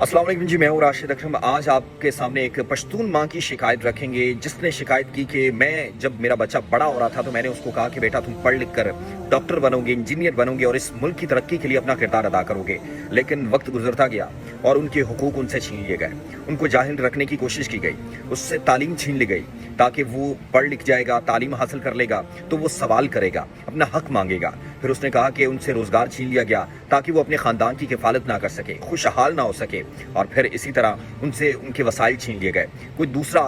अस्सलाम वालेकुम जी, मैं हूँ राशिद अकरम। आज आपके सामने एक पश्तून माँ की शिकायत रखेंगे, जिसने शिकायत की कि मैं जब मेरा बच्चा बड़ा हो रहा था तो मैंने उसको कहा कि बेटा तुम पढ़ लिख कर डॉक्टर बनोगे, इंजीनियर बनोगे और इस मुल्क की तरक्की के लिए अपना किरदार अदा करोगे। लेकिन वक्त गुजरता गया और उनके हुकूक उनसे छीन लिए गए, उनको जाहिल रखने की कोशिश की गई, उससे तालीम छीन ली गई ताकि वो पढ़ लिख जाएगा, तालीम हासिल कर लेगा तो वो सवाल करेगा, अपना हक मांगेगा। फिर उसने कहा कि उनसे रोजगार छीन लिया गया ताकि वो अपने खानदान की किफालत ना कर सके, खुशहाल ना हो सके। और फिर इसी तरह उनसे उनके वसाइल छीन लिए गए। कोई तीसरा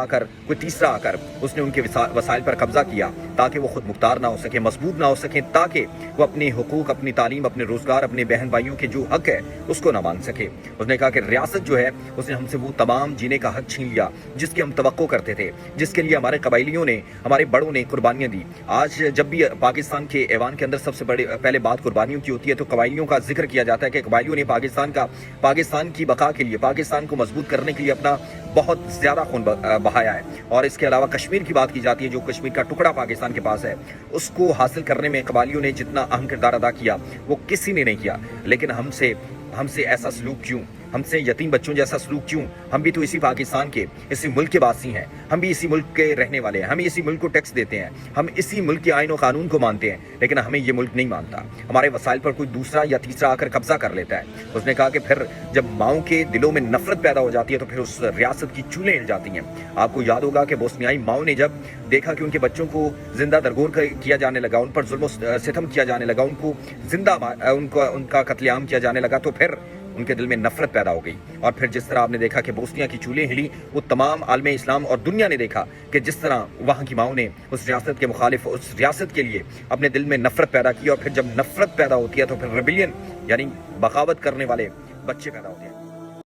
आकर उसने उनके वसाइल पर कब्जा किया ताकि वो खुद मुख्तार ना हो सके, मजबूत ना हो सके, ताकि वो अपने हुकूक, अपनी तालीम, अपने रोजगार, अपने बहन भाइयों के जो हक है उसको ना मान सके। उसने कहा कि रियासत जो है उसने हमसे वो तमाम जीने का हक छीन लिया जिसकी हम तवक्को करते थे, जिसके लिए हमारे कबाइलियों ने, हमारे बड़ों ने कुर्बानियां दी। आज जब भी पाकिस्तान के ऐवान के अंदर सबसे पहले बात कुर्बानियों की होती है तो कबाइलियों का जिक्र किया जाता है कि कबाइलियों ने पाकिस्तान की बका के लिए, पाकिस्तान को मजबूत करने के लिए अपना बहुत ज्यादा खून बहाया है। और इसके अलावा कश्मीर की बात की जाती है, जो कश्मीर का टुकड़ा पाकिस्तान के पास है, उसको हासिल करने में कबाइलियों ने जितना अहम किरदार अदा किया वो किसी ने नहीं किया। लेकिन हमसे ऐसा सलूक क्यों, हमसे यतीम बच्चों जैसा सलूक क्यों? हम भी तो इसी पाकिस्तान के, इसी मुल्क के वासी हैं, हम भी इसी मुल्क के रहने वाले हैं, हम इसी मुल्क को टैक्स देते हैं, हम इसी मुल्क के आईन और कानून को मानते हैं। लेकिन हमें ये मुल्क नहीं मानता, हमारे वसाइल पर कोई दूसरा या तीसरा आकर कब्जा कर लेता है। उसने कहा कि फिर जब माओं के दिलों में नफरत पैदा हो जाती है तो फिर उस रियासत की चूलें हिल जाती हैं। आपको याद होगा कि बोस्नियाई माओं ने जब देखा कि उनके बच्चों को जिंदा दरगोर किया जाने लगा, उन पर जुल्म सितम किया जाने लगा, उनका कत्लेआम किया जाने लगा, तो फिर उनके दिल में नफरत पैदा हो गई। और फिर जिस तरह आपने देखा कि बोस्निया की चूलें हिली, वो तमाम आलम इस्लाम और दुनिया ने देखा कि जिस तरह वहाँ की माओं ने उस रियासत के मुखालिफ, उस रियासत के लिए अपने दिल में नफरत पैदा की। और फिर जब नफरत पैदा होती है तो फिर रेबिलियन यानी बगावत करने वाले बच्चे पैदा होते हैं।